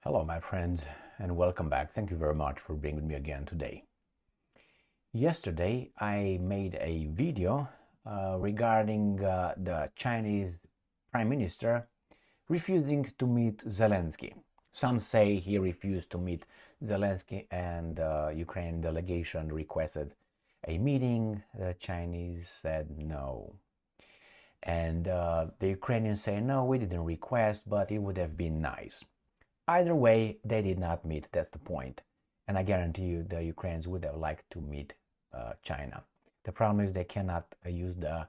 Hello, my friends, and welcome back. Thank you very much for being with me again today. Yesterday, I made a video regarding the Chinese Prime Minister refusing to meet Zelensky. Some say he refused to meet Zelensky, and the Ukrainian delegation requested a meeting. The Chinese said no. And the Ukrainians say, no, we didn't request, but it would have been nice. Either way, they did not meet. That's the point. And I guarantee you the Ukrainians would have liked to meet China. The problem is they cannot use the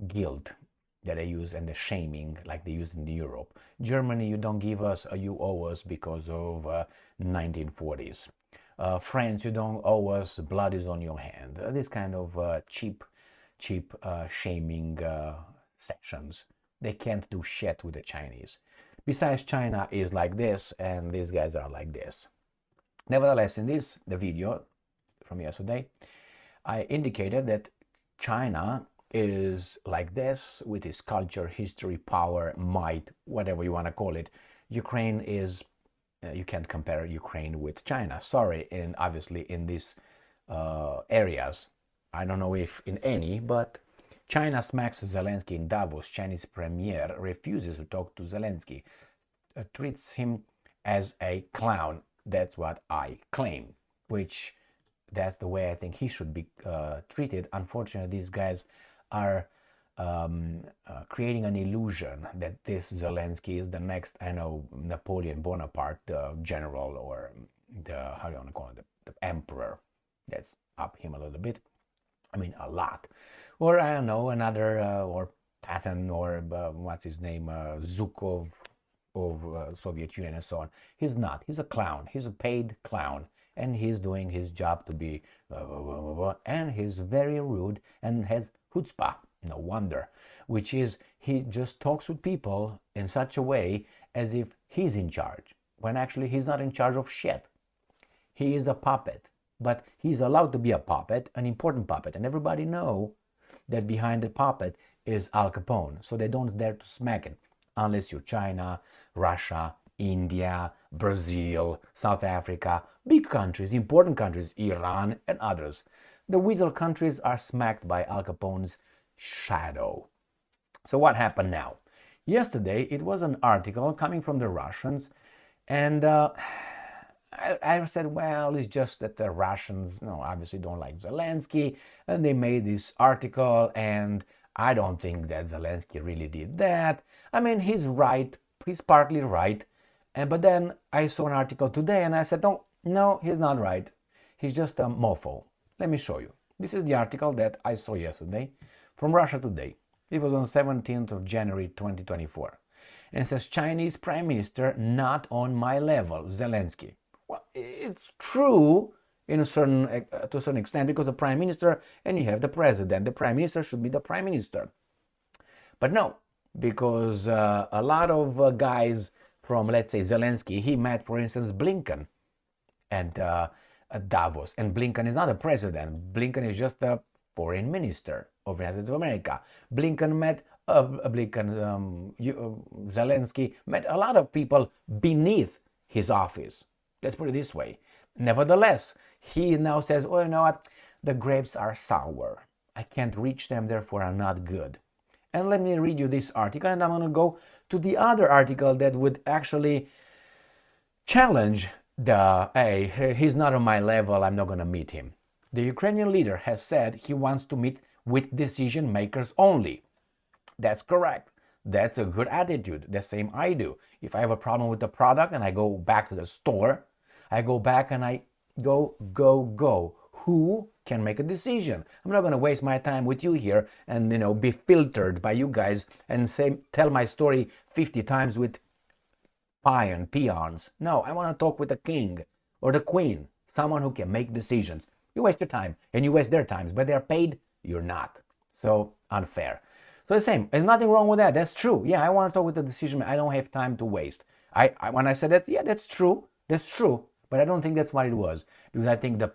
guilt that they use and the shaming like they use in Europe. Germany, you don't give us, you owe us because of 1940s. France, you don't owe us, blood is on your hand. This kind of cheap shaming sessions. They can't do shit with the Chinese. Besides, China is like this, and these guys are like this. Nevertheless, in the video from yesterday, I indicated that China is like this with its culture, history, power, might, whatever you want to call it. Ukraine is, you can't compare Ukraine with China. Sorry, and obviously in these areas, I don't know if in any, but China smacks Zelensky in Davos. Chinese premier refuses to talk to Zelensky, treats him as a clown. That's what I claim, which that's the way I think he should be treated. Unfortunately, these guys are creating an illusion that this Zelensky is the next, I know, Napoleon Bonaparte, the general, or the, how do you want to call it, the emperor. That's up him a little bit. I mean, a lot. Or I don't know, another, or Patton, or what's his name, Zhukov of Soviet Union and so on. He's not. He's a clown. He's a paid clown. And he's doing his job to be, and he's very rude and has chutzpah, no wonder, which is he just talks with people in such a way as if he's in charge, when actually he's not in charge of shit. He is a puppet, but he's allowed to be a puppet, an important puppet, and everybody know that behind the puppet is Al Capone, so they don't dare to smack it unless you're China, Russia, India, Brazil, South Africa, big countries, important countries, Iran and others. The weasel countries are smacked by Al Capone's shadow. So what happened now? Yesterday it was an article coming from the Russians, and I said, well, it's just that the Russians, obviously don't like Zelensky, and they made this article, and I don't think that Zelensky really did that. I mean, he's right, he's partly right, but then I saw an article today, and I said, no, he's not right. He's just a mofo. Let me show you. This is the article that I saw yesterday from Russia Today. It was on 17th of January 2024. And it says, Chinese Prime Minister not on my level, Zelensky. Well, it's true to a certain extent, because the Prime Minister and you have the President. The Prime Minister should be the Prime Minister. But no, because a lot of guys from, let's say, Zelensky, he met, for instance, Blinken and Davos. And Blinken is not a president. Blinken is just a foreign minister of the United States of America. Blinken met, Zelensky met a lot of people beneath his office. Let's put it this way. Nevertheless, he now says, oh, you know what? The grapes are sour. I can't reach them, therefore are not good. And let me read you this article, and I'm going to go to the other article that would actually challenge the, hey, he's not on my level, I'm not going to meet him. The Ukrainian leader has said he wants to meet with decision makers only. That's correct. That's a good attitude. The same I do. If I have a problem with the product and I go back to the store, I go back and I go. Who can make a decision? I'm not going to waste my time with you here and be filtered by you guys and tell my story 50 times with peons. No, I want to talk with the king or the queen, someone who can make decisions. You waste your time and you waste their times, but they're paid, you're not. So unfair. So the same, there's nothing wrong with that. That's true. Yeah, I want to talk with the decision. I don't have time to waste. When I said that, yeah, that's true. That's true. But I don't think that's what it was, because I think the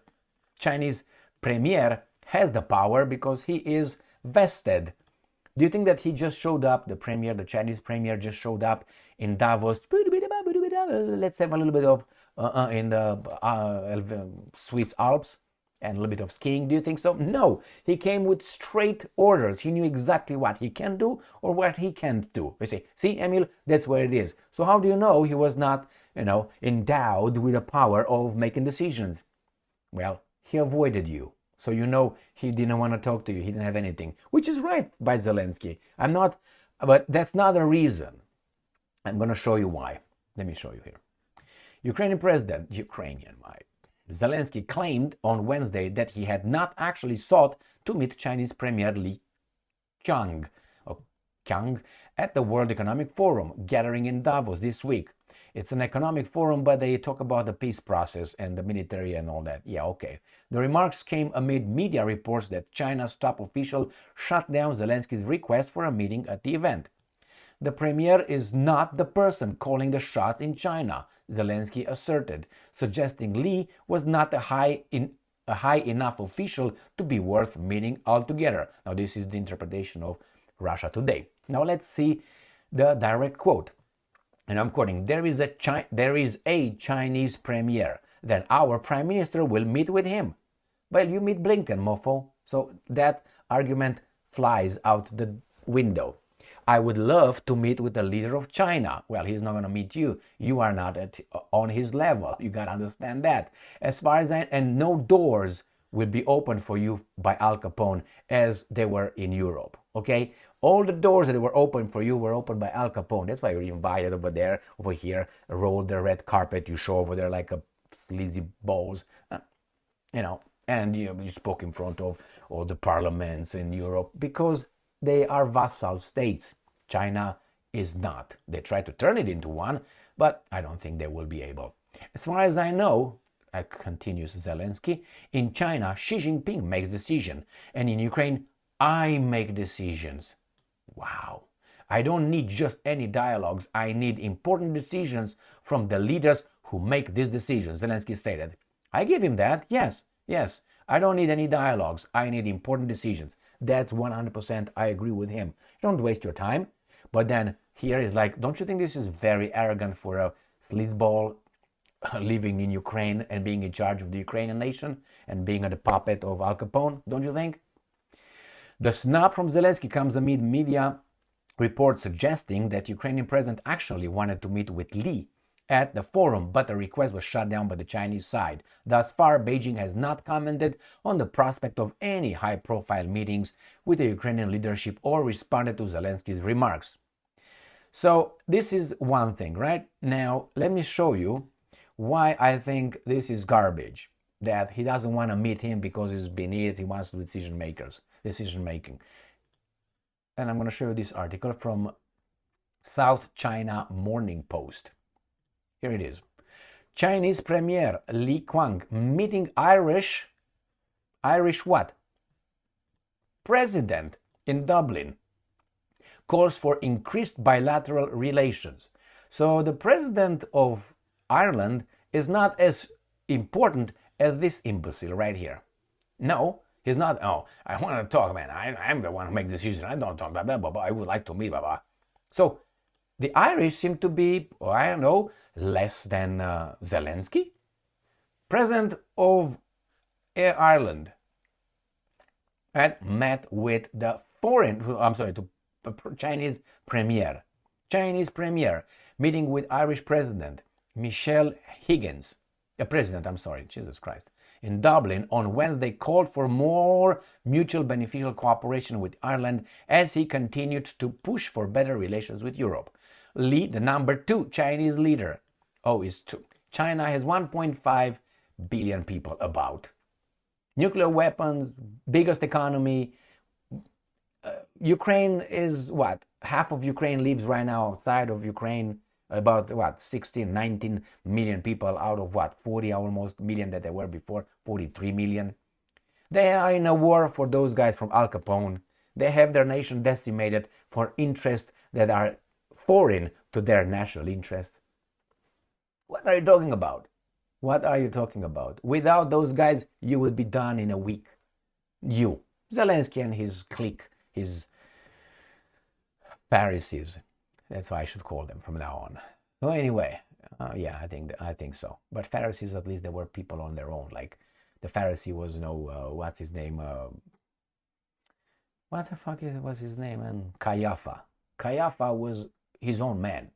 Chinese premier has the power because he is vested. Do you think that he just showed up, the Chinese premier just showed up in Davos let's have a little bit of in the Swiss Alps and a little bit of skiing. Do you think so? No, he came with straight orders. He knew exactly what he can do or what he can't do. You see, Emil, that's where it is. So how do you know he was not, endowed with the power of making decisions? Well, he avoided you. So he didn't want to talk to you. He didn't have anything, which is right by Zelensky. But that's not a reason. I'm going to show you why. Let me show you here. Ukrainian Zelensky claimed on Wednesday that he had not actually sought to meet Chinese Premier Li Qiang at the World Economic Forum gathering in Davos this week. It's an economic forum, but they talk about the peace process and the military and all that. Yeah, okay. The remarks came amid media reports that China's top official shut down Zelensky's request for a meeting at the event. The premier is not the person calling the shots in China, Zelensky asserted, suggesting Li was not a high enough official to be worth meeting altogether. Now, this is the interpretation of Russia Today. Now, let's see the direct quote. And I'm quoting, there is a Chinese premier. Then our prime minister will meet with him. Well, you meet Blinken, mofo. So that argument flies out the window. I would love to meet with the leader of China. Well, he's not going to meet you. You are not on his level. You got to understand that. As far as and no doors will be opened for you by Al Capone as they were in Europe. Okay? All the doors that were open for you were opened by Al Capone. That's why you're invited over here, roll the red carpet. You show over there like a sleazy balls, and you spoke in front of all the parliaments in Europe because they are vassal states. China is not. They try to turn it into one, but I don't think they will be able. As far as I know, continues Zelensky, in China, Xi Jinping makes decisions, and in Ukraine, I make decisions. Wow. I don't need just any dialogues. I need important decisions from the leaders who make these decisions, Zelensky stated. I give him that. Yes. I don't need any dialogues. I need important decisions. That's 100%. I agree with him. Don't waste your time. But then here is like, don't you think this is very arrogant for a sleazeball living in Ukraine and being in charge of the Ukrainian nation and being the puppet of Al Capone? Don't you think? The snap from Zelensky comes amid media reports suggesting that Ukrainian president actually wanted to meet with Li at the forum, but the request was shut down by the Chinese side. Thus far, Beijing has not commented on the prospect of any high-profile meetings with the Ukrainian leadership or responded to Zelensky's remarks. So this is one thing, right? Now, let me show you why I think this is garbage, that he doesn't want to meet him because he's beneath, he wants to decision making. And I'm going to show you this article from South China Morning Post. Here it is. Chinese Premier Li Qiang meeting Irish what? President in Dublin. Calls for increased bilateral relations. So the president of Ireland is not as important as this imbecile right here. No, he's not. Oh, I want to talk, man. I'm the one who makes decisions. I don't talk, blah, blah, blah, blah. I would like to meet, blah, blah. So the Irish seem to be, less than Zelensky. President of Ireland and met with the Chinese premier. Chinese premier meeting with Irish President Michelle Higgins, Jesus Christ, in Dublin on Wednesday, called for more mutual beneficial cooperation with Ireland as he continued to push for better relations with Europe. Li, the number 2 Chinese leader. China has 1.5 billion people about. Nuclear weapons, biggest economy. Ukraine is what? Half of Ukraine lives right now outside of Ukraine. About 16, 19 million people out of 40 almost million that there were before, 43 million. They are in a war for those guys from Al Capone. They have their nation decimated for interests that are foreign to their national interests. What are you talking about? What are you talking about? Without those guys, you would be done in a week. You, Zelensky and his clique, his Pharisees. That's what I should call them from now on. So anyway, Yeah, I think so. But Pharisees, at least, there were people on their own. Like the Pharisee was, what's his name? What the fuck was his name? And Caiapha. Caiapha was his own man.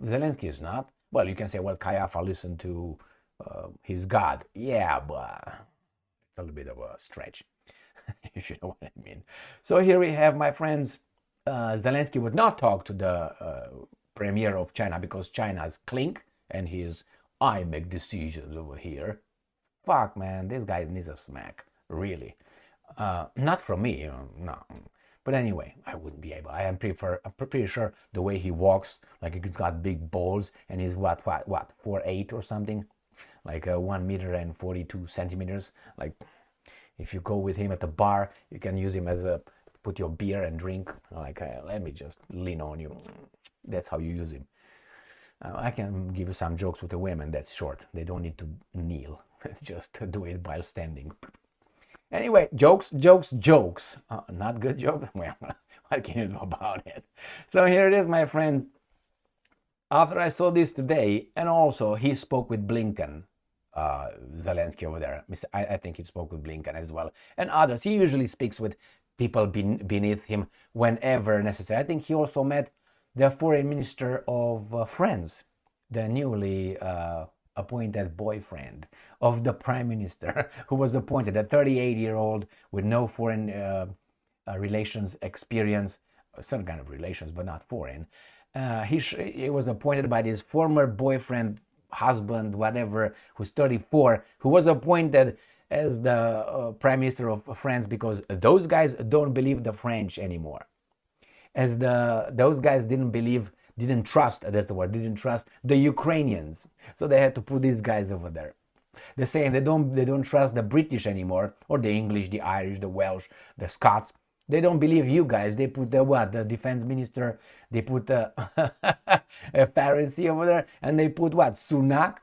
Zelensky is not. Well, you can say, well, Caiapha listened to his God. Yeah, but it's a little bit of a stretch, if you know what I mean. So here we have, my friends, Zelensky would not talk to the premier of China because China's clink and I make decisions over here. Fuck, man, this guy needs a smack, really. Not from me, no. But anyway, I wouldn't be able. I'm pretty sure the way he walks, like he's got big balls, and he's what 4'8" or something, like 1 meter and 42 centimeters. Like if you go with him at the bar, you can use him as a put your beer and drink. Like let me just lean on you. That's how you use him. I can give you some jokes with the women. That's short. They don't need to kneel. Just do it while standing. Anyway, jokes. Not good jokes? Well, what can you do about it? So here it is, my friend. After I saw this today, and also he spoke with Blinken, Zelensky over there. I think he spoke with Blinken as well, and others. He usually speaks with people beneath him whenever necessary. I think he also met the foreign minister of France, the newly appointed boyfriend of the prime minister, who was appointed, a 38-year-old with no foreign relations experience, some kind of relations, but not foreign. He was appointed by this former boyfriend, husband, whatever, who's 34, who was appointed as the prime minister of France because those guys don't believe the French anymore. As those guys didn't trust, that's the word, didn't trust the Ukrainians. So they had to put these guys over there. They're saying they don't trust the British anymore, or the English, the Irish, the Welsh, the Scots. They don't believe you guys. They put the defense minister, they put a Pharisee over there, and they put Sunak?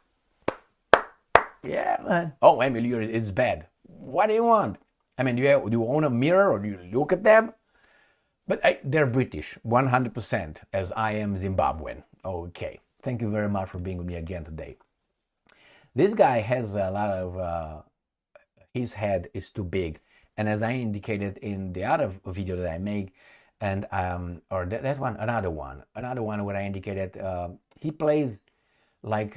Yeah, man. Oh, Emily, it's bad. What do you want? I mean, do you own a mirror, or do you look at them? But they're British, 100%, as I am Zimbabwean. Okay, thank you very much for being with me again today. This guy has a lot of, his head is too big. And as I indicated in the other video that I made, and or that one, another one where I indicated he plays like,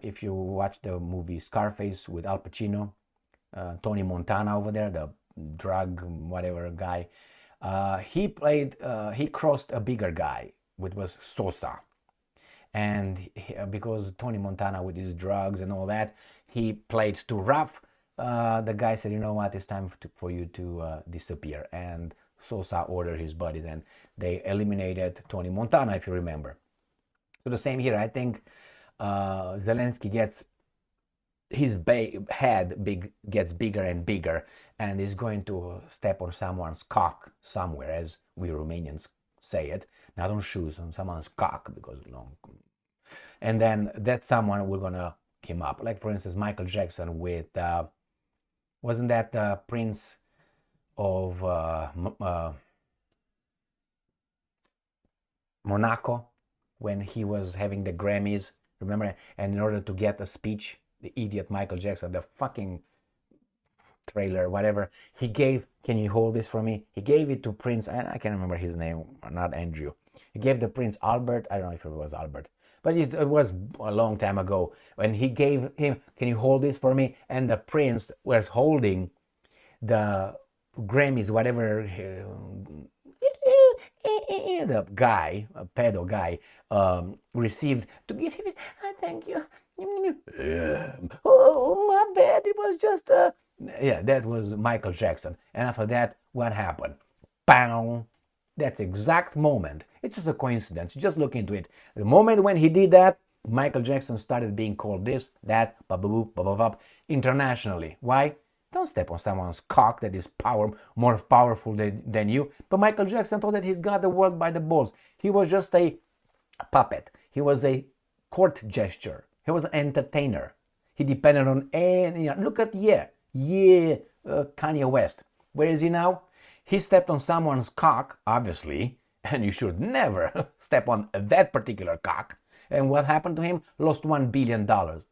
if you watch the movie Scarface with Al Pacino, Tony Montana over there, the drug whatever guy, he crossed a bigger guy, which was Sosa. And because Tony Montana with his drugs and all that, he played too rough. The guy said, you know what, it's time for you to disappear. And Sosa ordered his buddies, and they eliminated Tony Montana, if you remember. So the same here. I think Zelensky gets his head gets bigger and bigger, and is going to step on someone's cock somewhere, as we Romanians say it. Not on shoes, on someone's cock, because long. And then that someone will gonna come up. Like for instance, Michael Jackson with wasn't that the Prince of Monaco, when he was having the Grammys, remember? And in order to get a speech, the idiot Michael Jackson, the fucking trailer, whatever, he gave, can you hold this for me? He gave it to Prince, and I can't remember his name, not Andrew. He gave the Prince Albert, I don't know if it was Albert, but it was a long time ago, when he gave him, can you hold this for me? And the Prince was holding the Grammys, whatever, the guy, a pedo guy, received to give him, thank you. Oh, my bad, it was just yeah, that was Michael Jackson. And after that, what happened? Pow! That's exact moment. It's just a coincidence. Just look into it. The moment when he did that, Michael Jackson started being called this, that, internationally. Why? Don't step on someone's cock that is more powerful than you. But Michael Jackson thought that he's got the world by the balls. He was just a puppet. He was a court gesture. He was an entertainer. He depended on any. Look at Kanye West. Where is he now? He stepped on someone's cock, obviously, and you should never step on that particular cock. And what happened to him? Lost $1 billion.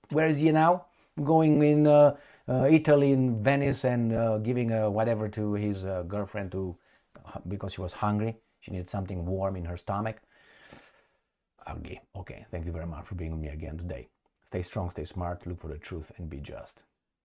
Where is he now? Going in Italy, in Venice, and giving whatever to his girlfriend because she was hungry. She needed something warm in her stomach. Ugly. Okay, thank you very much for being with me again today. Stay strong, stay smart, look for the truth, and be just.